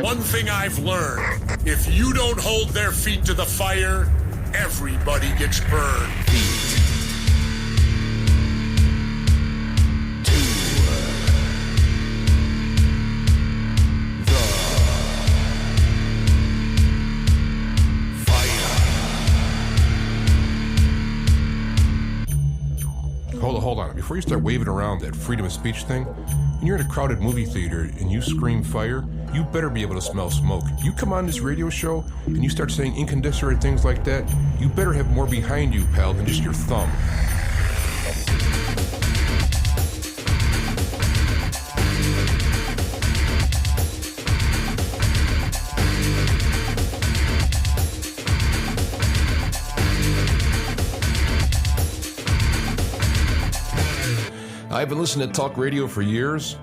One thing I've learned, if you don't hold their feet to the fire, everybody gets burned. Hold on. Before you start waving around that freedom of speech thing, when you're in a crowded movie theater and you scream fire, you better be able to smell smoke. You come on this radio show and you start saying incandescent things like that, you better have more behind you, pal, than just your thumb. I've been listening to talk radio for years,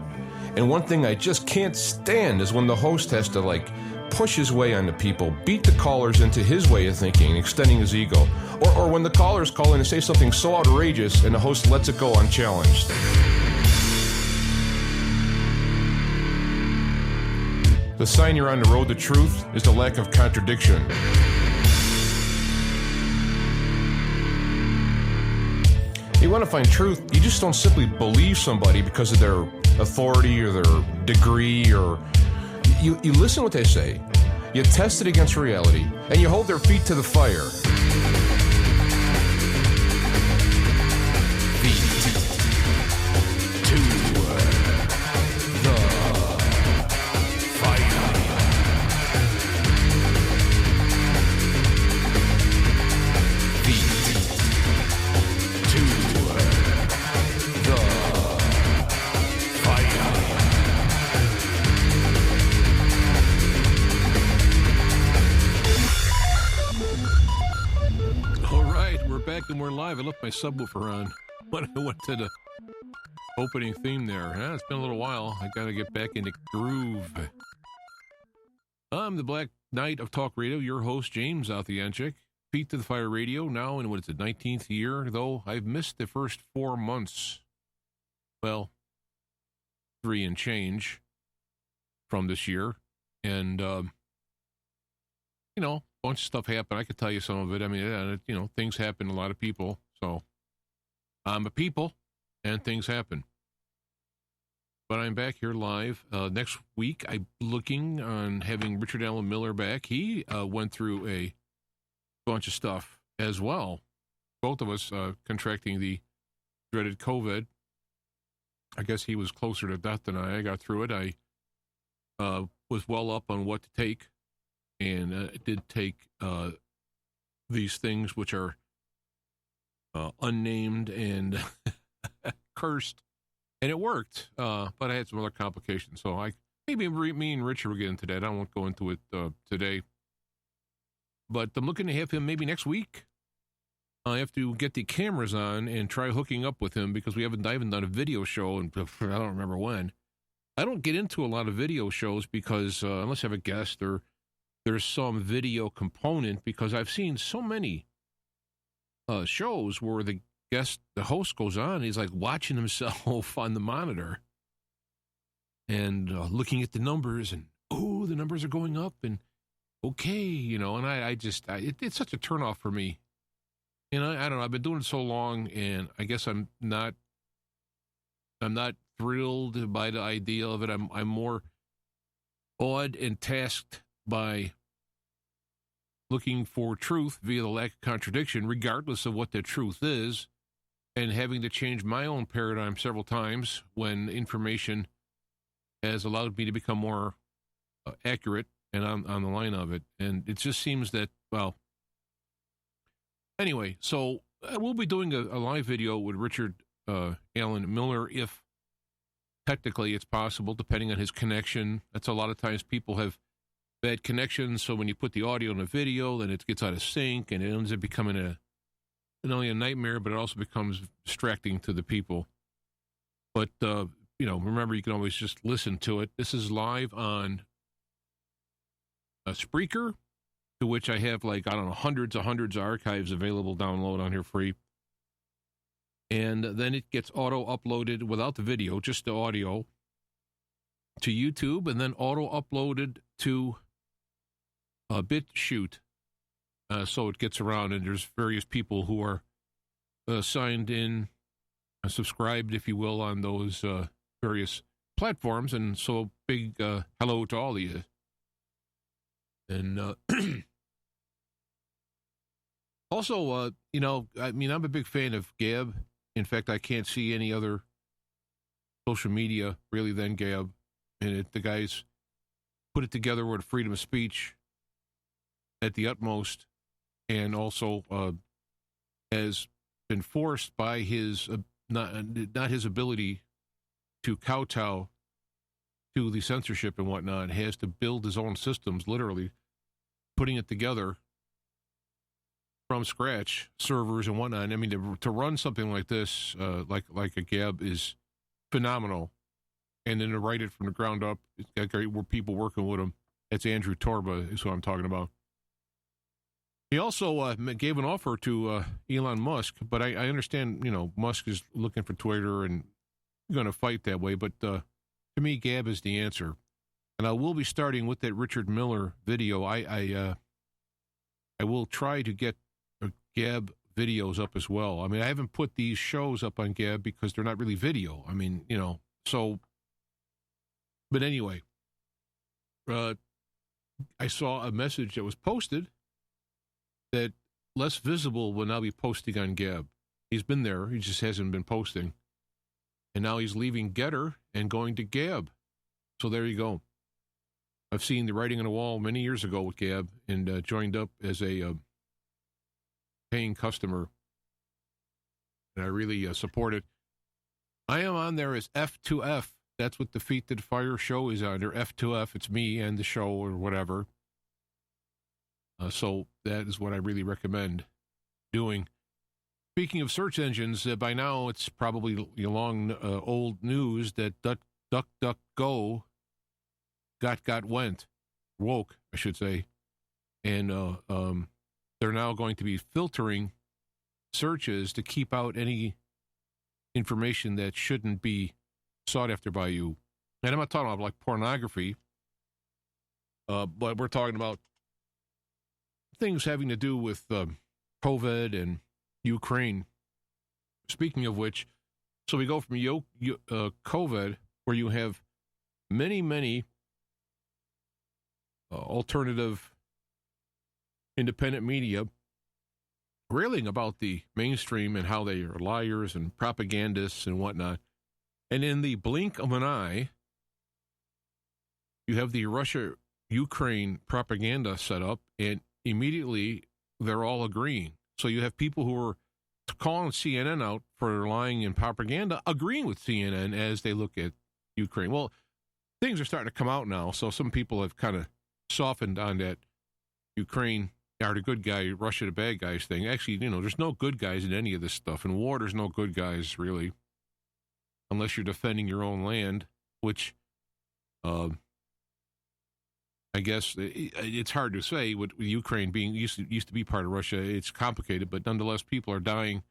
and one thing I just can't stand is when the host has to, push his way onto people, beat the callers into his way of thinking, extending his ego. Or when the callers call in and say something so outrageous and the host lets it go unchallenged. The sign you're on the road to truth is the lack of contradiction. You want to find truth, you just don't simply believe somebody because of their authority or their degree, or you listen to what they say, you test it against reality, and you hold their feet to the fire. And we're live. I left my subwoofer on when I went to the opening theme there. It's been a little while. I got to get back into groove. I'm the Black Knight of Talk Radio, your host, James Outhianchik. Feet to the Fire Radio, now in what is it, 19th year, though I've missed the first 4 months. Well, 3 and change from this year. And, bunch of stuff happened. I could tell you some of it. I mean, things happen to a lot of people. So I'm a people, and things happen. But I'm back here live. Next week, I'm looking on having Richard Allen Miller back. He went through a bunch of stuff as well. Both of us contracting the dreaded COVID. I guess he was closer to death than I got through it. I was well up on what to take. And it did take these things which are unnamed and cursed, and it worked. But I had some other complications, so maybe me and Richard will get into that. I won't go into it today. But I'm looking to have him maybe next week. I have to get the cameras on and try hooking up with him because I haven't done a video show, and I don't remember when. I don't get into a lot of video shows because unless I have a guest or there's some video component, because I've seen so many shows where the host goes on, and he's like watching himself on the monitor and looking at the numbers, and the numbers are going up, and okay, and it's such a turnoff for me. And I don't know, I've been doing it so long, and I guess I'm not thrilled by the idea of it. I'm more awed and tasked by looking for truth via the lack of contradiction, regardless of what the truth is, and having to change my own paradigm several times when information has allowed me to become more accurate and on the line of it. And it just seems that, anyway, so we'll be doing a live video with Richard Allen Miller, if technically it's possible, depending on his connection. That's a lot of times people have bad connections, so when you put the audio in a video, then it gets out of sync, and it ends up becoming not only a nightmare, but it also becomes distracting to the people. But, remember, you can always just listen to it. This is live on a Spreaker, to which I have hundreds of archives available, download on here free. and then it gets auto-uploaded without the video, just the audio, to YouTube, and then auto-uploaded to BitChute. So it gets around, and there's various people who are signed in, subscribed, if you will, on those various platforms, and so big hello to all of you. And also, I mean, I'm a big fan of Gab. In fact, I can't see any other social media really than Gab. And the guys put it together with freedom of speech at the utmost, and also has been forced by his not his ability to kowtow to the censorship and whatnot, has to build his own systems, literally putting it together from scratch, servers and whatnot. I mean, to run something like this, like a Gab, is phenomenal. And then to write it from the ground up, it's got great people working with him. That's Andrew Torba, is what I'm talking about. He also gave an offer to Elon Musk, but I understand, Musk is looking for Twitter and going to fight that way. But to me, Gab is the answer. And I will be starting with that Richard Miller video. I will try to get Gab videos up as well. I mean, I haven't put these shows up on Gab because they're not really video. I mean, so. But anyway, I saw a message that was posted that Less Visible will now be posting on Gab. He's been there. He just hasn't been posting. And now he's leaving Getter and going to Gab. So there you go. I've seen the writing on the wall many years ago with Gab, and joined up as a paying customer. And I really support it. I am on there as F2F. That's what the Feet to the Fire show is under, F2F. It's me and the show or whatever. So that is what I really recommend doing. Speaking of search engines, by now it's probably long old news that DuckDuckGo woke, I should say. And they're now going to be filtering searches to keep out any information that shouldn't be sought after by you. And I'm not talking about like pornography, but we're talking about things having to do with COVID and Ukraine. Speaking of which, so we go from COVID, where you have many alternative independent media railing about the mainstream and how they are liars and propagandists and whatnot. And in the blink of an eye, you have the Russia-Ukraine propaganda set up, and immediately they're all agreeing. So you have people who are calling CNN out for lying and propaganda, agreeing with CNN as they look at Ukraine. Well, things are starting to come out now, so some people have kind of softened on that Ukraine are the good guy, Russia the bad guys thing. Actually, there's no good guys in any of this stuff. In war, there's no good guys, really, unless you're defending your own land, which I guess it's hard to say with Ukraine being used to be part of Russia. It's complicated, but nonetheless, people are dying,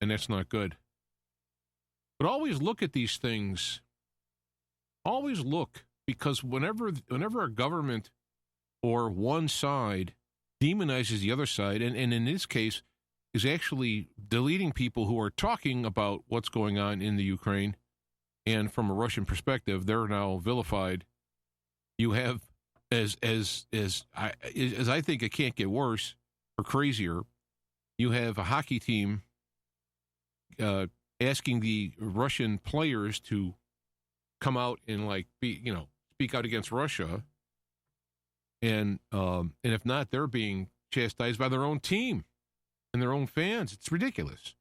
and that's not good. But always look at these things. Always look, because whenever a government or one side demonizes the other side, and in this case is actually deleting people who are talking about what's going on in the Ukraine, and from a Russian perspective, they're now vilified. You have, as I think it can't get worse or crazier, you have a hockey team asking the Russian players to come out and speak out against Russia, and if not, they're being chastised by their own team and their own fans. It's ridiculous.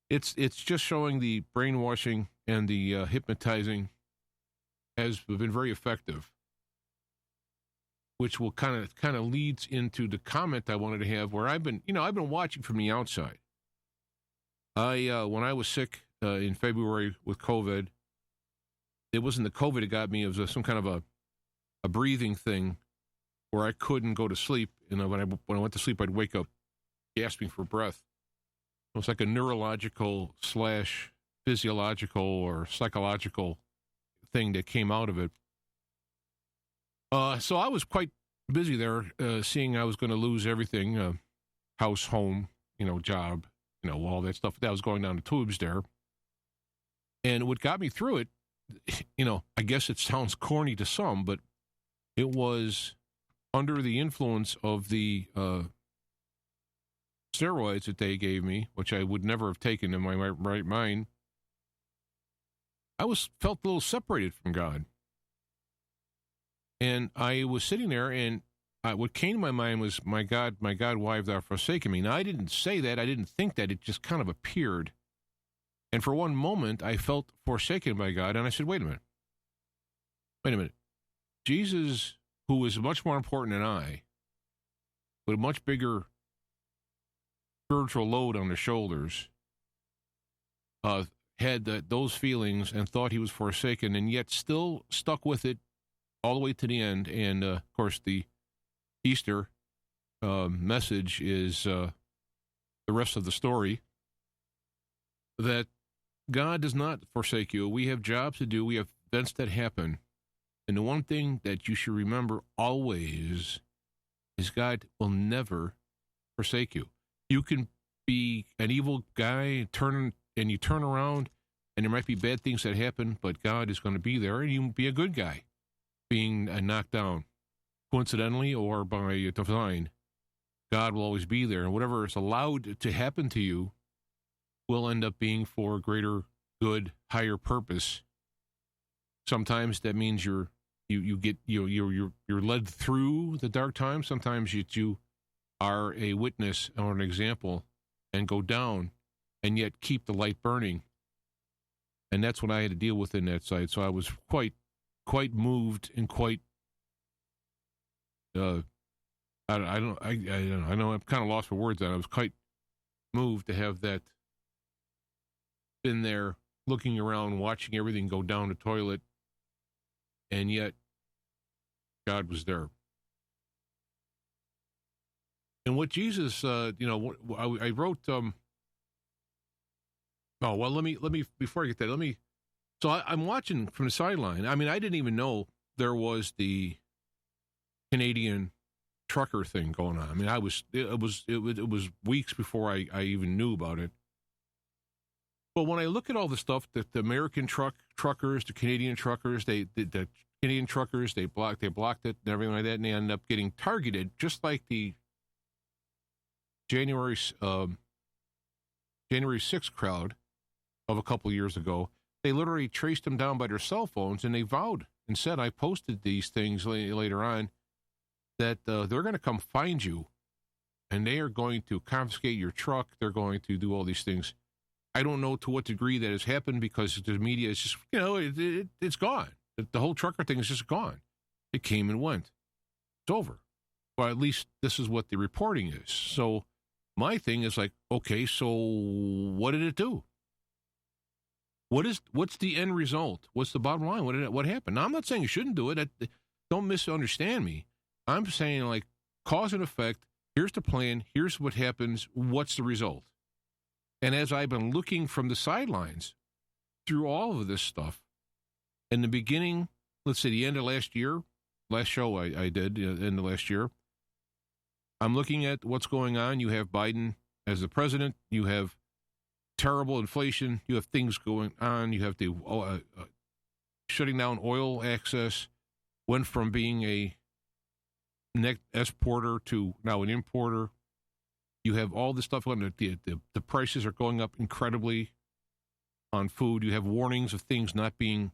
It's just showing the brainwashing and the hypnotizing has been very effective, which will kind of leads into the comment I wanted to have, where I've been watching from the outside. When I was sick in February with COVID, it wasn't the COVID that got me. It was some kind of a breathing thing where I couldn't go to sleep. When I went to sleep, I'd wake up gasping for breath. It's like a neurological / physiological or psychological thing that came out of it. So I was quite busy there, seeing I was going to lose everything, house, home, job, all that stuff that was going down the tubes there. And what got me through it, I guess it sounds corny to some, but it was under the influence of the steroids that they gave me, which I would never have taken in my right mind. I felt a little separated from God. And I was sitting there, and what came to my mind was, my God, why have thou forsaken me? Now, I didn't say that. I didn't think that. It just kind of appeared. And for one moment, I felt forsaken by God, and I said, wait a minute. Jesus, who is much more important than I, with a much bigger spiritual load on his shoulders, had those feelings and thought he was forsaken, and yet still stuck with it all the way to the end. And, of course, the Easter message is the rest of the story, that God does not forsake you. We have jobs to do. We have events that happen. And the one thing that you should remember always is God will never forsake you. You can be an evil guy, and you turn around, and there might be bad things that happen, but God is going to be there, and you can be a good guy, being knocked down, coincidentally or by design. God will always be there, and whatever is allowed to happen to you will end up being for greater good, higher purpose. Sometimes that means you're led through the dark times. Sometimes you are a witness or an example and go down, and yet keep the light burning. And that's what I had to deal with in that site. So I was quite moved and quite. I know I'm kind of lost for words. I was quite moved to have that. Been there, looking around, watching everything go down the toilet, and yet God was there. And what Jesus, I wrote. Let me before I get that, So I'm watching from the sideline. I mean, I didn't even know there was the Canadian trucker thing going on. I mean, it was weeks before I even knew about it. But when I look at all the stuff that the American truckers, the Canadian truckers, the Canadian truckers, they blocked it and everything like that, and they ended up getting targeted, just like the January 6th crowd of a couple of years ago. They literally traced them down by their cell phones, and they vowed and said, I posted these things later on, that they're going to come find you, and they are going to confiscate your truck. They're going to do all these things. I don't know to what degree that has happened, because the media is just, it's gone. The whole trucker thing is just gone. It came and went. It's over. Well, at least this is what the reporting is. So my thing is like, okay, so what did it do? What's the end result? What's the bottom line? What happened? Now, I'm not saying you shouldn't do it. Don't misunderstand me. I'm saying, like, cause and effect. Here's the plan. Here's what happens. What's the result? And as I've been looking from the sidelines through all of this stuff, in the beginning, let's say the end of last show I did, end of last year, I'm looking at what's going on. You have Biden as the president. You have terrible inflation. You have things going on. You have the shutting down oil access. Went from being a net exporter to now an importer. You have all this stuff on the prices are going up incredibly on food. You have warnings of things not being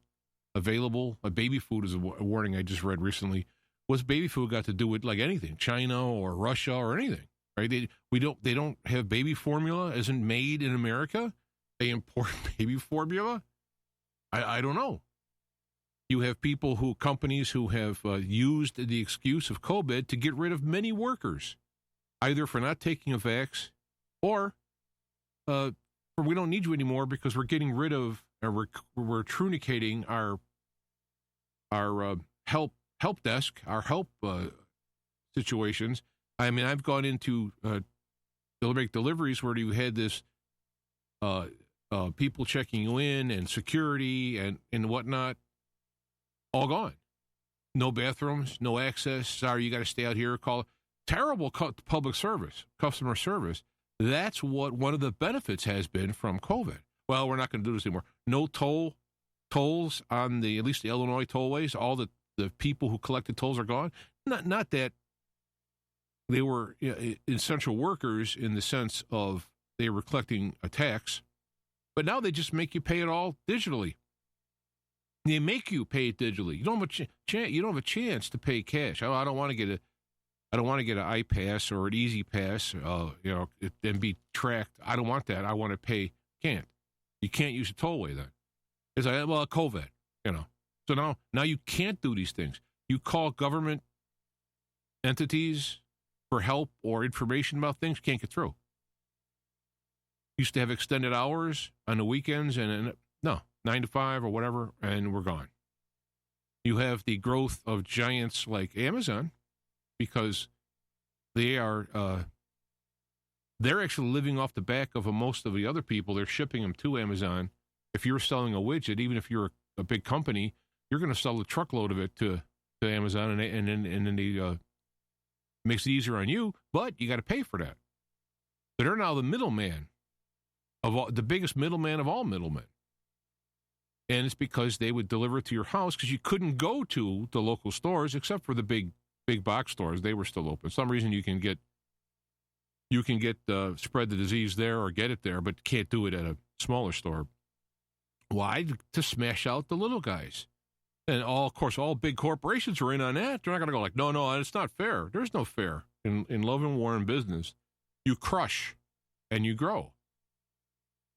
available. Baby food is a warning I just read recently. What's baby food got to do with like anything? China or Russia or anything, right? They don't have baby formula. Isn't made in America. They import baby formula. I don't know. You have companies who have used the excuse of COVID to get rid of many workers, either for not taking a vax or for we don't need you anymore because we're getting rid of, or we're trunicating our help desk, our help situations. I mean, I've gone into deliveries where you had this people checking you in and security and whatnot, all gone. No bathrooms, no access. Sorry, you got to stay out here. Call terrible public service, customer service. That's what one of the benefits has been from COVID. Well, we're not going to do this anymore. No tolls on at least the Illinois tollways. All the people who collected tolls are gone. Not that they were essential workers in the sense of they were collecting a tax, but now they just make you pay it all digitally. They make you pay it digitally. You don't have a chance to pay cash. I don't want to get an iPass or an Easy Pass, and be tracked. I don't want that. I want to pay. You can't use a tollway then. It's like, well, COVID, So now you can't do these things. You call government entities for help or information about things, can't get through. Used to have extended hours on the weekends, and no, 9 to 5 or whatever, and we're gone. You have the growth of giants like Amazon, because they're actually living off the back of most of the other people. They're shipping them to Amazon. If you're selling a widget, even if you're a big company, you're going to sell a truckload of it to Amazon, and then they makes it easier on you, but you got to pay for that. So they're now the middleman the biggest middleman of all middlemen. And it's because they would deliver it to your house because you couldn't go to the local stores except for the big box stores. They were still open. For some reason you can get spread the disease there or get it there, but can't do it at a smaller store. Why? To smash out the little guys. And of course, all big corporations are in on that. They're not going to go like, no, it's not fair. There's no fair. In love and war and business, you crush and you grow.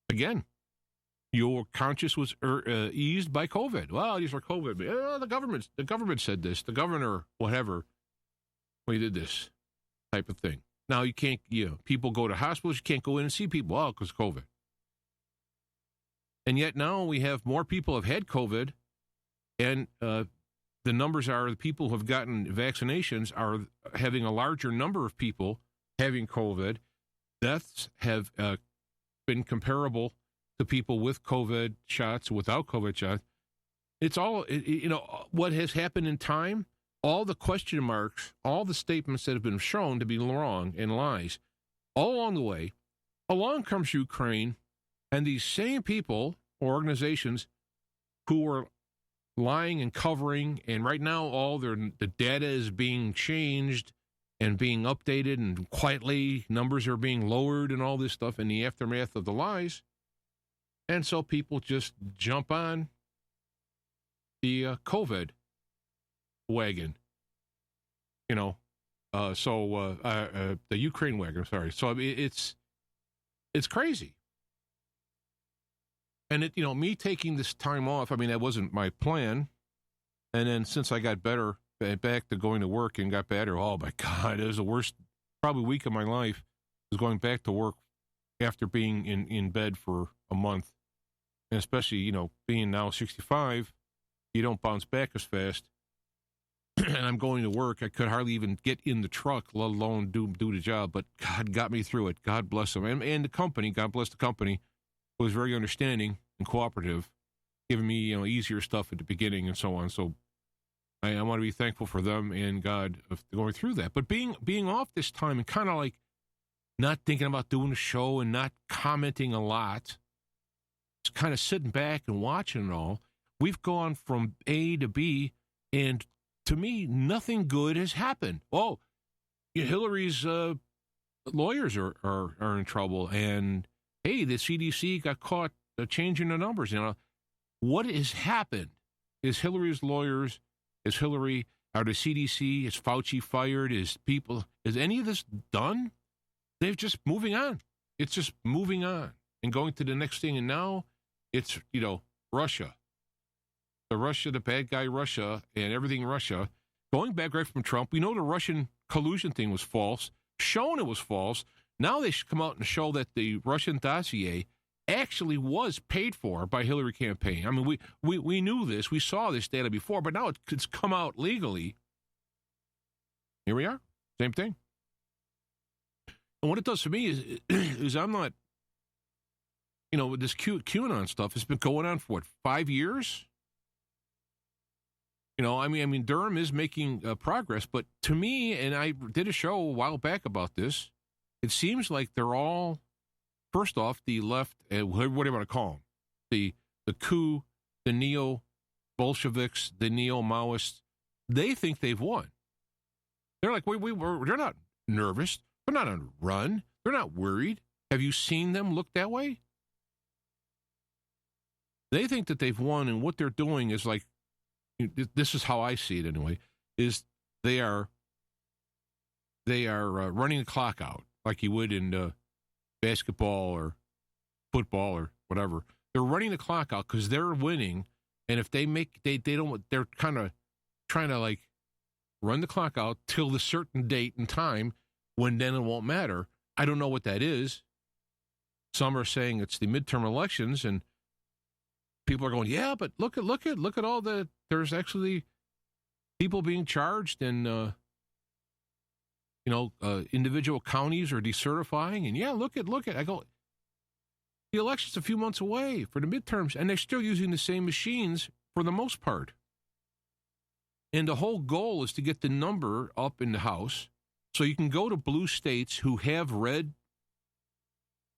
Again, your conscience was eased by COVID. Well, these are COVID. The government said this. The governor, whatever, we did this type of thing. Now you can't, people go to hospitals. You can't go in and see people. Well, because COVID. And yet now we have more people have had COVID, and the numbers are the people who have gotten vaccinations are having a larger number of people having COVID. Deaths have been comparable to people with COVID shots, without COVID shots. It's all, what has happened in time, all the question marks, all the statements that have been shown to be wrong and lies, all along the way, along comes Ukraine, and these same people or organizations who are lying and covering, and right now the data is being changed and being updated, and quietly numbers are being lowered and all this stuff in the aftermath of the lies. And so people just jump on the COVID wagon, the Ukraine wagon, sorry. So I mean, it's crazy. And me taking this time off, I mean, that wasn't my plan. And then since I got better, back to going to work and got better, oh my God, it was the worst probably week of my life, was going back to work after being in bed for a month. And especially, being now 65, you don't bounce back as fast. And I'm going to work. I could hardly even get in the truck, let alone do the job. But God got me through it. God bless them. And the company, God bless the company, was very understanding and cooperative, giving me, easier stuff at the beginning and so on. So I want to be thankful for them and God of going through that. But being off this time and kind of like not thinking about doing a show and not commenting a lot, just kind of sitting back and watching it all, we've gone from A to B, and to me, nothing good has happened. Oh, Hillary's lawyers are in trouble, and hey, the CDC got caught changing the numbers. What has happened? Is Hillary's lawyers? Is Hillary? Are the CDC? Is Fauci fired? Is any of this done? They're just moving on. It's just moving on and going to the next thing. And now it's, Russia. The bad guy Russia and everything Russia. Going back right from Trump, we know the Russian collusion thing was false. Shown it was false. Now they should come out and show that the Russian dossier actually was paid for by Hillary campaign. I mean, we knew this. We saw this data before, but now it's come out legally. Here we are. Same thing. And what it does for me is I'm not, with this QAnon stuff, it's been going on for, 5 years? I mean, Durham is making progress, but to me, and I did a show a while back about this, it seems like they're all, first off, the left, what do you want to call them? The coup, the neo-Bolsheviks, the neo-Maoists, they think they've won. They're like, they're not nervous. They're not on a run. They're not worried. Have you seen them look that way? They think that they've won, and what they're doing is like, this is how I see it anyway, is they are running the clock out like you would in basketball or football or whatever. They're running the clock out because they're winning, and if they they're kind of trying to like run the clock out till the certain date and time when then it won't matter. I don't know what that is. Some are saying it's the midterm elections, and people are going, yeah, but look at all there's actually people being charged, and individual counties are decertifying, and yeah, look at. I go, the election's a few months away for the midterms, and they're still using the same machines for the most part. And the whole goal is to get the number up in the House so you can go to blue states who have red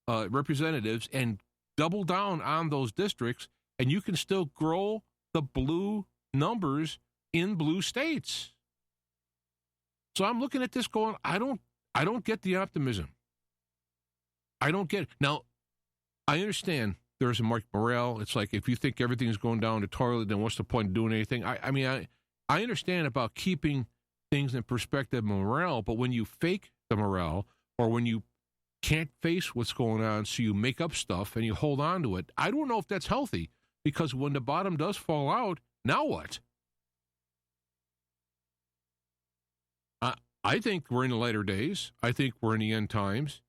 representatives and double down on those districts, and you can still grow the blue numbers in blue states. So I'm looking at this going, I don't get the optimism. I don't get it. Now, I understand there's a Mike Morrell. It's like, if you think everything's going down the toilet, then what's the point of doing anything? I understand about keeping things in perspective, morale, but when you fake the morale, or when you can't face what's going on, so you make up stuff and you hold on to it, I don't know if that's healthy, because when the bottom does fall out, now what? I think we're in the later days. I think we're in the end times.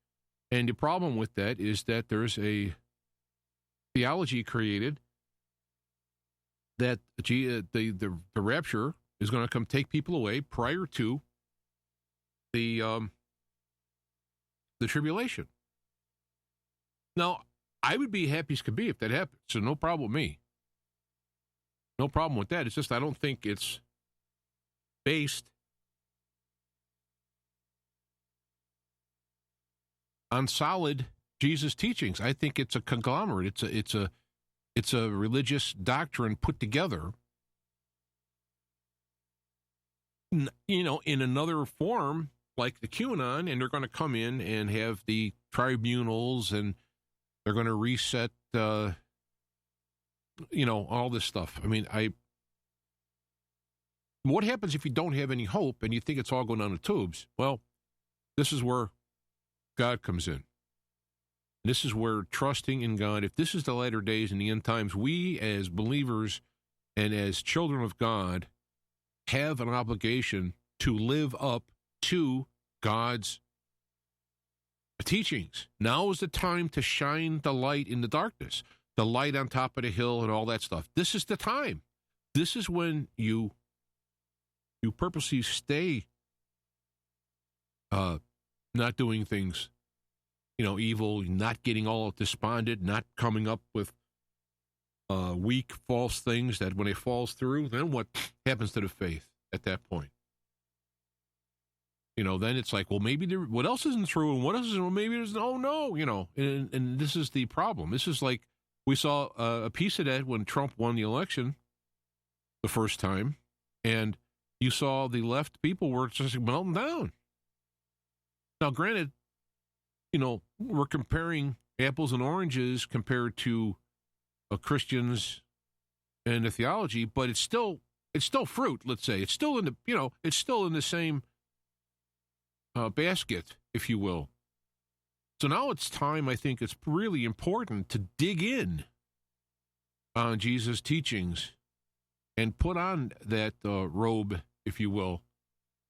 And the problem with that is that there's a theology created that the rapture is going to come take people away prior to the tribulation. Now, I would be happy as could be if that happened, so no problem with me. No problem with that. It's just I don't think it's based on solid Jesus teachings. I think it's a conglomerate. It's a religious doctrine put together, in another form, like the QAnon, and they're going to come in and have the tribunals, and they're going to reset, all this stuff. I mean, what happens if you don't have any hope and you think it's all going down the tubes? Well, this is where God comes in. This is where trusting in God, if this is the latter days and the end times, we as believers and as children of God have an obligation to live up to God's teachings. Now is the time to shine the light in the darkness, the light on top of the hill and all that stuff. This is the time. This is when you purposely stay not doing things, evil, not getting all despondent, not coming up with weak, false things that when it falls through, then what happens to the faith at that point? Then it's like, well, maybe what else isn't true, and what else isn't, well, maybe there's, and this is the problem. This is like, we saw a piece of that when Trump won the election the first time, and you saw the left people were just melting down. Now, granted, we're comparing apples and oranges compared to Christians and the theology, but it's still fruit. Let's say it's still in the same basket, if you will. So now it's time. I think it's really important to dig in on Jesus' teachings and put on that robe, if you will.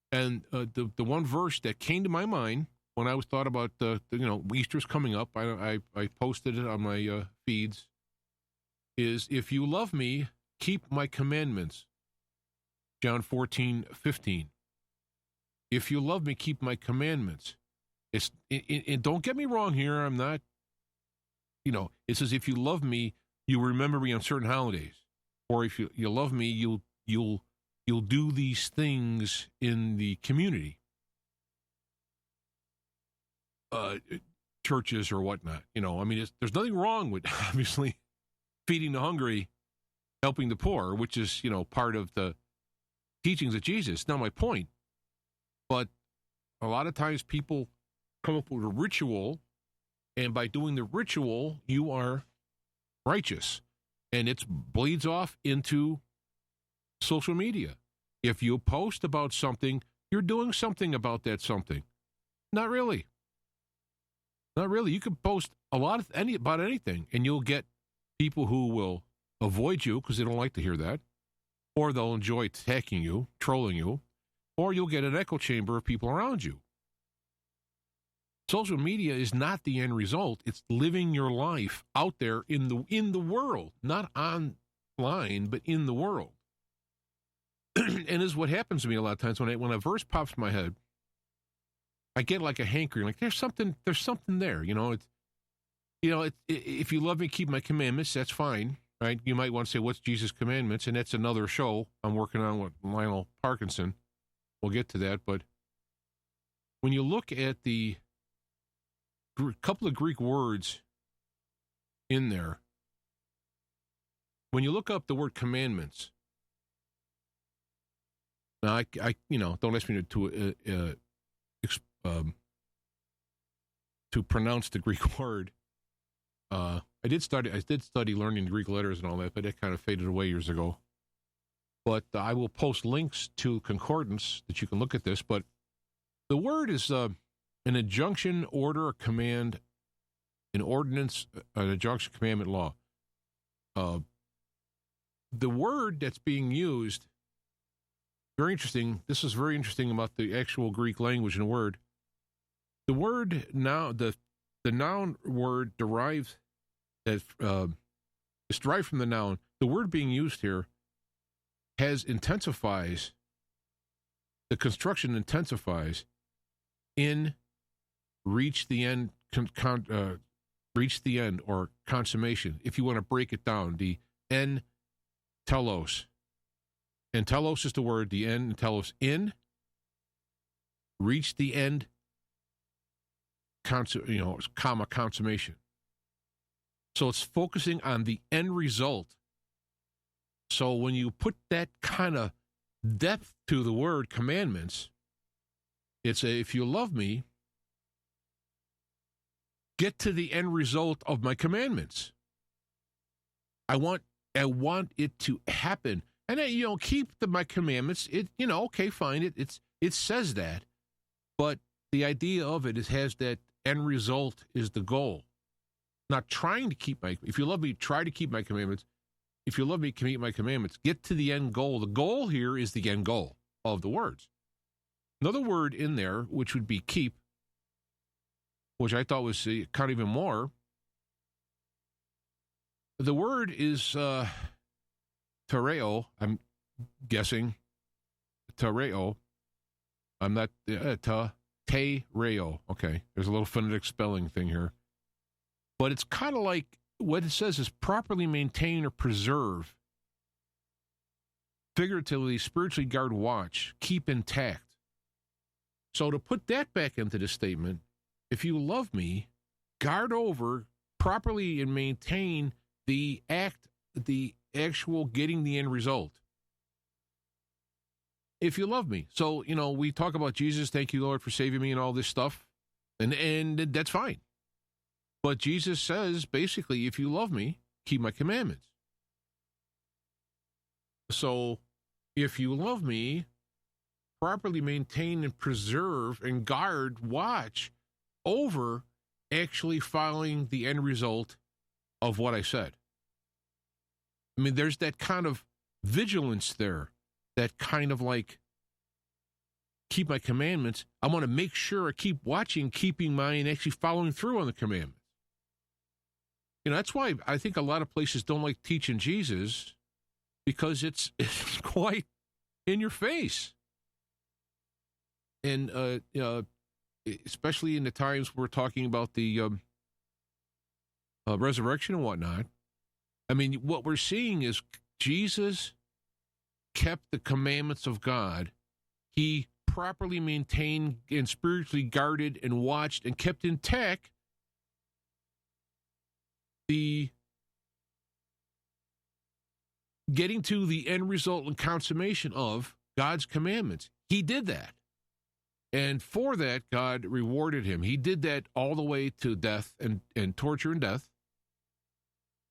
And the one verse that came to my mind when I was thought about Easter's coming up, I posted it on my feeds, is, if you love me, keep my commandments. John 14:15. If you love me, keep my commandments. And don't get me wrong here. I'm not, it says, if you love me, you remember me on certain holidays. Or if you love me, you'll do these things in the community. Churches or whatnot. There's nothing wrong with, obviously, feeding the hungry, helping the poor, which is, part of the teachings of Jesus. Not my point. But a lot of times people come up with a ritual, and by doing the ritual, you are righteous. And it bleeds off into social media. If you post about something, you're doing something about that something. Not really. Not really. You can post about anything, and you'll get people who will avoid you because they don't like to hear that, or they'll enjoy attacking you, trolling you, or you'll get an echo chamber of people around you. Social media is not the end result. It's living your life out there in the world, not online, but in the world. And this is what happens to me a lot of times when a verse pops in my head. I get like a hankering, like there's something there. If you love me, keep my commandments. That's fine, right? You might want to say, what's Jesus' commandments? And that's another show I'm working on with Lionel Parkinson. We'll get to that. But when you look at the couple of Greek words in there, when you look up the word commandments, now I don't ask me to pronounce the Greek word. I did study learning the Greek letters and all that, but that kind of faded away years ago. But I will post links to concordance that you can look at this. But the word is an injunction, order, a command, an ordinance, an injunction, commandment, law. The word that's being used, very interesting. This is very interesting about the actual Greek language and word. The word now, the noun word derives that it's derived from the noun. The word being used here intensifies. The construction intensifies in reach the end, reach the end or consummation. If you want to break it down, the en telos. And telos is the word, the en telos, in, reach the end, consummation. So it's focusing on the end result. So when you put that kind of depth to the word commandments, it's if you love me, get to the end result of my commandments. I want it to happen. And then, keep my commandments. Okay, fine. It says that, but the idea of it has that end result is the goal. Not trying to keep if you love me, try to keep my commandments. If you love me, keep my commandments. Get to the end goal. The goal here is the end goal of the words. Another word in there, which would be keep, which I thought was kind of even more. The word is tereo, I'm guessing. Tereo. I'm not, tereo. Okay, there's a little phonetic spelling thing here. But it's kind of like what it says is properly maintain or preserve. Figuratively, spiritually guard, watch, keep intact. So to put that back into the statement, if you love me, guard over, properly and maintain the actual getting the end result. If you love me. So, we talk about Jesus, thank you, Lord, for saving me and all this stuff. And that's fine. But Jesus says, basically, if you love me, keep my commandments. So, if you love me, properly maintain and preserve and guard, watch over actually following the end result of what I said. I mean, there's that kind of vigilance there, that kind of like, keep my commandments. I want to make sure I keep watching, keeping mine, actually following through on the commandments. That's why I think a lot of places don't like teaching Jesus, because it's quite in your face. And especially in the times we're talking about the resurrection and whatnot. I mean, what we're seeing is Jesus kept the commandments of God. He properly maintained and spiritually guarded and watched and kept intact the getting to the end result and consummation of God's commandments. He did that. And for that, God rewarded him. He did that all the way to death and torture and death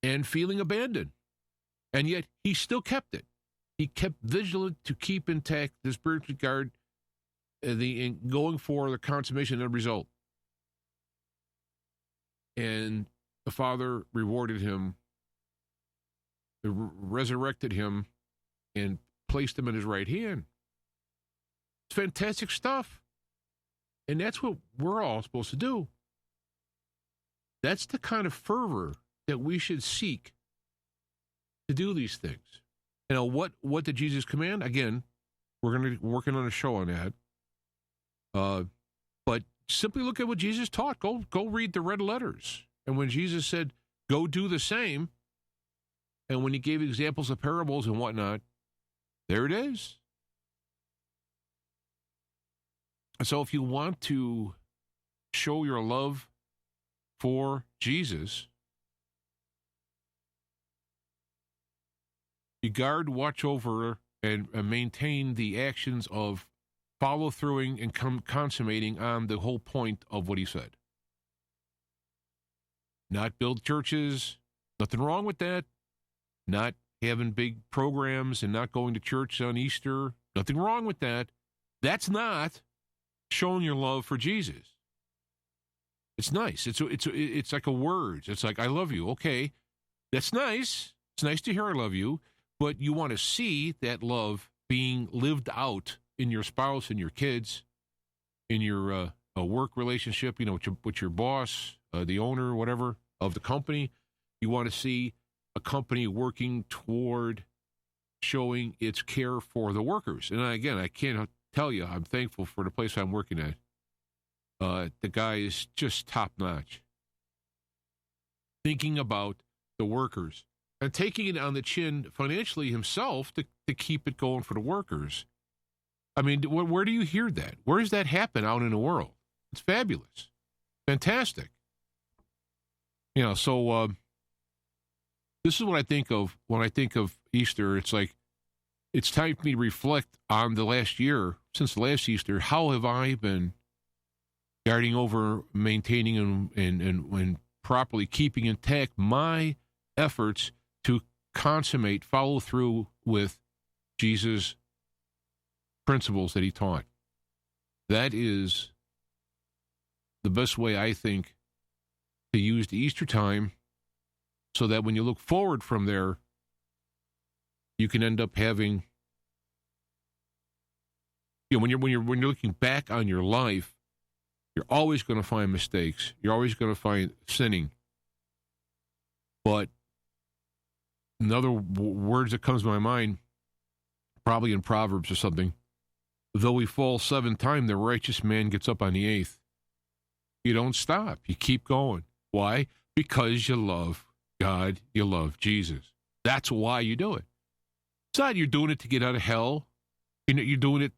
and feeling abandoned. And yet he still kept it. He kept vigilant to keep intact the spiritual guard, going for the consummation and result. And the Father rewarded him, resurrected him, and placed him in his right hand. It's fantastic stuff. And that's what we're all supposed to do. That's the kind of fervor that we should seek to do these things. You know, what did Jesus command? Again, we're going to be working on a show on that. But simply look at what Jesus taught. Go read the red letters. And when Jesus said, go do the same, and when he gave examples of parables and whatnot, there it is. So if you want to show your love for Jesus, you guard, watch over, and maintain the actions of follow-throughing and consummating on the whole point of what he said. Not build churches, nothing wrong with that. Not having big programs and not going to church on Easter, nothing wrong with that. That's not showing your love for Jesus. It's nice. It's like a word. It's like, I love you. Okay, that's nice. It's nice to hear I love you, but you want to see that love being lived out in your spouse and your kids, in your work relationship, with your boss, the owner, whatever, of the company. You want to see a company working toward showing its care for the workers. And again, I can't tell you, I'm thankful for the place I'm working at. The guy is just top-notch. Thinking about the workers and taking it on the chin financially himself to keep it going for the workers. I mean, where do you hear that? Where does that happen out in the world? It's fabulous. Fantastic. So this is what I think of when I think of Easter. It's like, it's time for me to reflect on the last year, since the last Easter. How have I been guarding over, maintaining, and properly keeping intact my efforts to consummate, follow through with Jesus' principles that he taught? That is the best way, I think, to use the Easter time, so that when you look forward from there, you can end up having, when you're looking back on your life, you're always going to find mistakes. You're always going to find sinning. But another words that comes to my mind, probably in Proverbs or something, though we fall 7 times, the righteous man gets up on the 8th. You don't stop. You keep going. Why? Because you love God. You love Jesus. That's why you do it. It's not you're doing it to get out of hell. You're doing it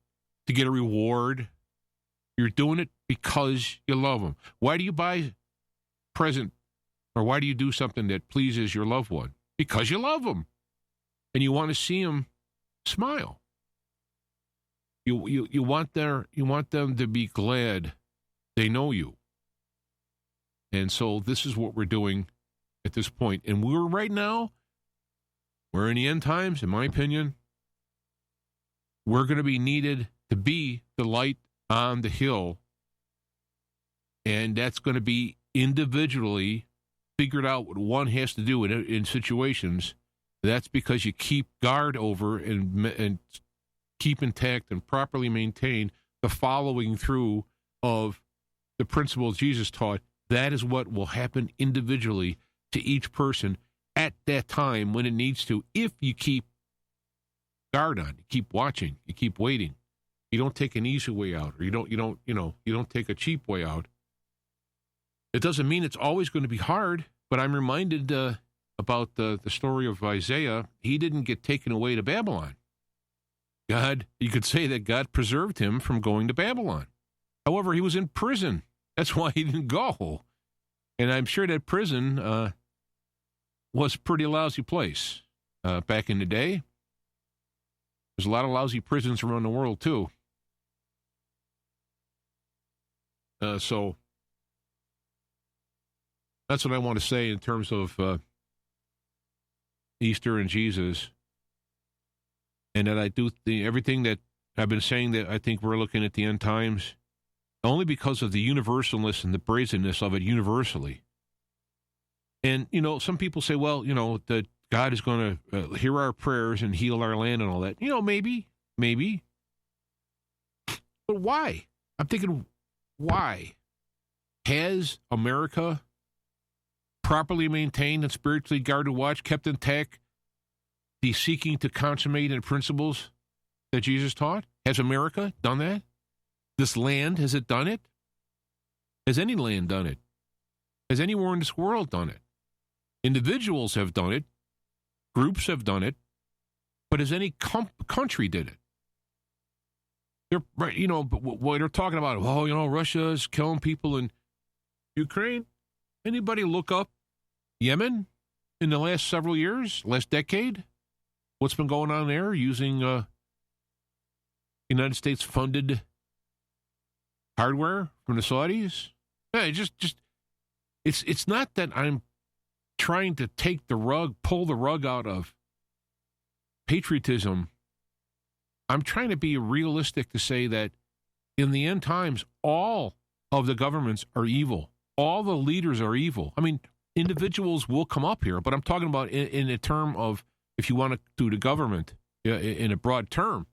to get a reward. You're doing it because you love him. Why do you buy a present, or why do you do something that pleases your loved one? Because you love them, and you want to see them smile. You want them to be glad they know you. And so this is what we're doing at this point. And we're in the end times, in my opinion. We're going to be needed to be the light on the hill. And that's going to be individually figured out what one has to do in situations. That's because you keep guard over and keep intact and properly maintain the following through of the principles Jesus taught. That is what will happen individually to each person at that time when it needs to, if you keep guard on, you keep watching, you keep waiting. You don't take an easy way out, or you don't take a cheap way out. It doesn't mean it's always going to be hard. But I'm reminded about the story of Isaiah. He didn't get taken away to Babylon. You could say that God preserved him from going to Babylon. However, he was in prison. That's why he didn't go. And I'm sure that prison was a pretty lousy place back in the day. There's a lot of lousy prisons around the world, too. So that's what I want to say in terms of Easter and Jesus. And that I do everything that I've been saying, that I think we're looking at the end times only because of the universalness and the brazenness of it universally. And, some people say, well, that God is going to hear our prayers and heal our land and all that. Maybe. But why? I'm thinking, why? Has America properly maintained and spiritually guarded watch, kept intact the seeking to consummate in principles that Jesus taught? Has America done that? This land, has it done it? Has any land done it? Has anywhere in this world done it? Individuals have done it. Groups have done it. But has any country did it? They're right, but what they're talking about, Russia is killing people in Ukraine. Anybody look up Yemen in the last several years, last decade? What's been going on there using United States funded hardware from the Saudis? Yeah, it's not that I'm trying to pull the rug out of patriotism. I'm trying to be realistic to say that in the end times, all of the governments are evil. All the leaders are evil. I mean, individuals will come up here, but I'm talking about in a term of, if you want to do the government in a broad term.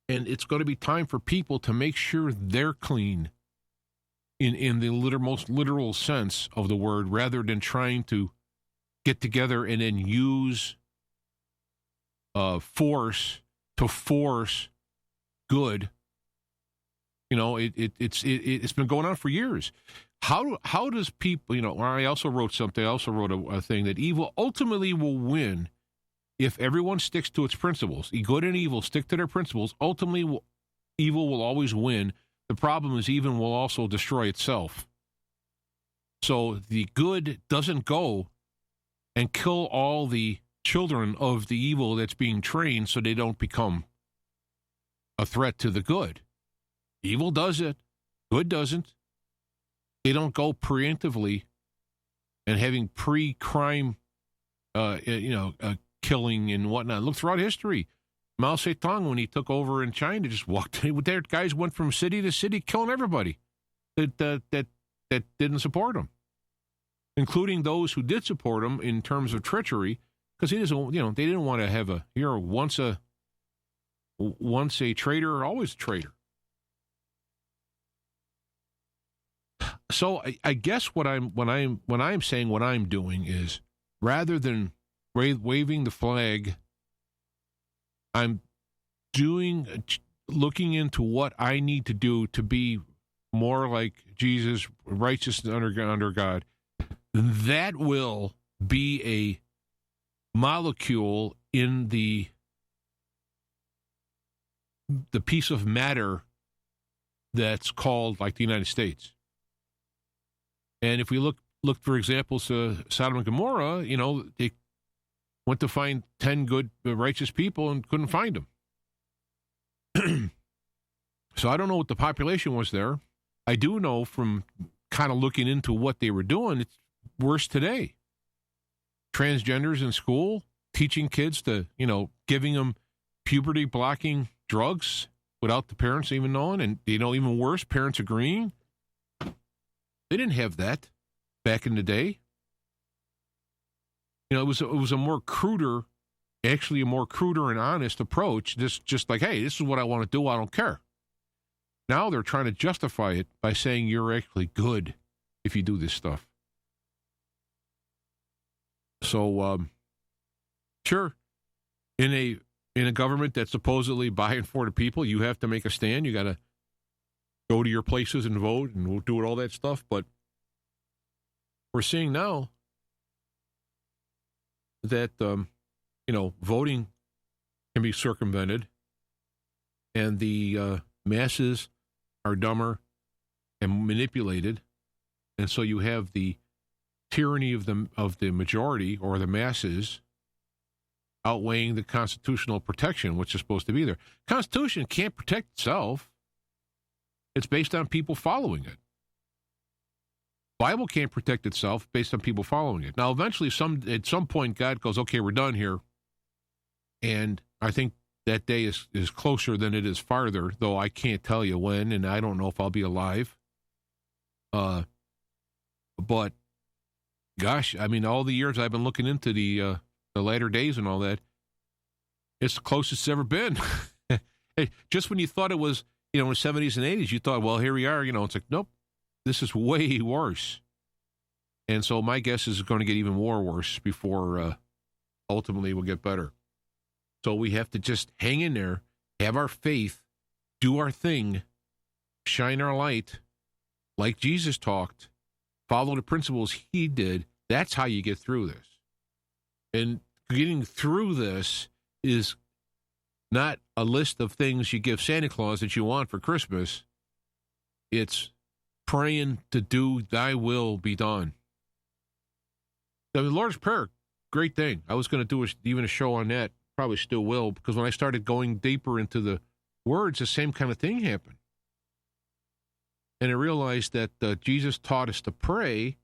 And it's going to be time for people to make sure they're clean in the most literal sense of the word, rather than trying to get together and then use force to force good. It's been going on for years. How does people, I also wrote something, a thing that evil ultimately will win if everyone sticks to its principles. Good and evil stick to their principles. Ultimately, evil will always win. The problem is evil will also destroy itself. So the good doesn't go and kill all the children of the evil that's being trained so they don't become a threat to the good. Evil does it. Good doesn't. They don't go preemptively and having pre-crime, killing and whatnot. Look throughout history. Mao Zedong, when he took over in China, just walked. Their guys went from city to city, killing everybody that didn't support him, including those who did support him in terms of treachery, because he doesn't. They didn't want to have once a traitor, always a traitor. So I guess when I'm saying what I'm doing is, rather than waving the flag, I'm looking into what I need to do to be more like Jesus, righteous under God. That will be a molecule in the piece of matter that's called, like, the United States. And if we look for examples to Sodom and Gomorrah, they went to find 10 good, righteous people and couldn't find them. So I don't know what the population was there. I do know from kind of looking into what they were doing, it's worse today. Transgenders in school, teaching kids to, giving them puberty-blocking drugs without the parents even knowing, and, even worse, parents agreeing. They didn't have that back in the day. It was a more cruder and honest approach. Just like, hey, this is what I want to do. I don't care. Now they're trying to justify it by saying you're actually good if you do this stuff. So, sure, in a government that's supposedly by and for the people, you have to make a stand. You got to go to your places and vote, and we'll do all that stuff. But we're seeing now that, voting can be circumvented, and the masses are dumber and manipulated, and so you have the tyranny of the majority or the masses outweighing the constitutional protection, which is supposed to be there. Constitution can't protect itself. It's based on people following it. Bible can't protect itself based on people following it. Now, eventually, at some point, God goes, okay, we're done here. And I think that day is closer than it is farther, though I can't tell you when, and I don't know if I'll be alive. But, gosh, I mean, all the years I've been looking into the latter days and all that, it's the closest it's ever been. Just when you thought it was, in the 70s and 80s, you thought, well, here we are. It's like, nope, this is way worse. And so my guess is it's going to get even more worse before ultimately we'll get better. So we have to just hang in there, have our faith, do our thing, shine our light, like Jesus talked, follow the principles he did. That's how you get through this. And getting through this is not a list of things you give Santa Claus that you want for Christmas. It's praying to do thy will be done. The Lord's Prayer, great thing. I was going to do even a show on that. Probably still will, because when I started going deeper into the words, the same kind of thing happened. And I realized that Jesus taught us to pray.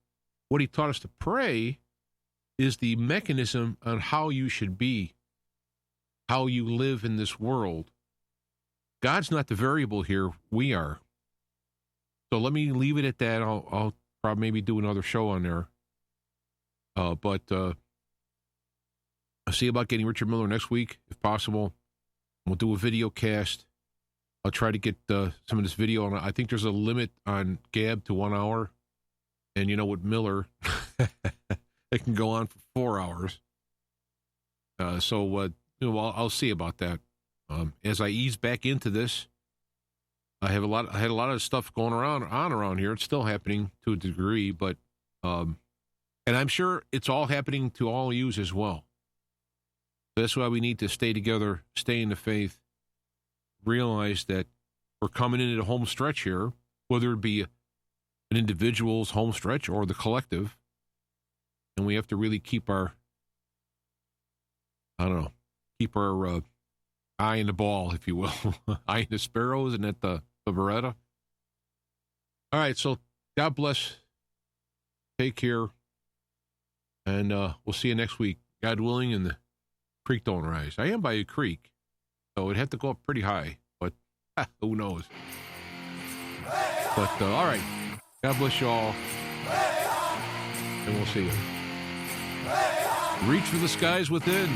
What he taught us to pray is the mechanism on how you should be, how you live in this world. God's not the variable here. We are. So let me leave it at that. I'll probably maybe do another show on there. But I'll see about getting Richard Miller next week, if possible. We'll do a video cast. I'll try to get some of this video on. I think there's a limit on Gab to 1 hour. And with Miller, it can go on for 4 hours. I'll see about that. As I ease back into this, I had a lot of stuff going around here. It's still happening to a degree, but and I'm sure it's all happening to all of you as well. That's why we need to stay together, stay in the faith, realize that we're coming into the home stretch here, whether it be an individual's home stretch or the collective, and we have to really keep our eye in the ball, if you will. Eye in the sparrow, isn't that the Beretta? All right, so God bless. Take care. And we'll see you next week, God willing, and the creek don't rise. I am by a creek, so it'd have to go up pretty high, but who knows? But all right, God bless you all, and we'll see you. Reach for the skies within.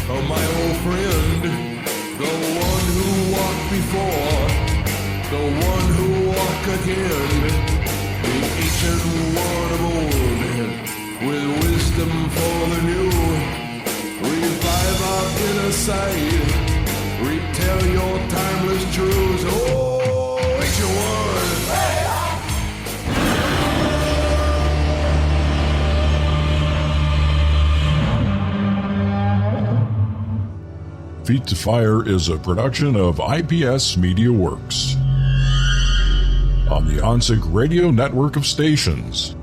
Oh, my old friend, the one who walked before, the one who walked again, the ancient one of old, with wisdom for the new. Revive our inner sight, retell your timeless truths. Oh, ancient one. Feet to Fire is a production of IPS Media Works on the OnSync Radio network of stations.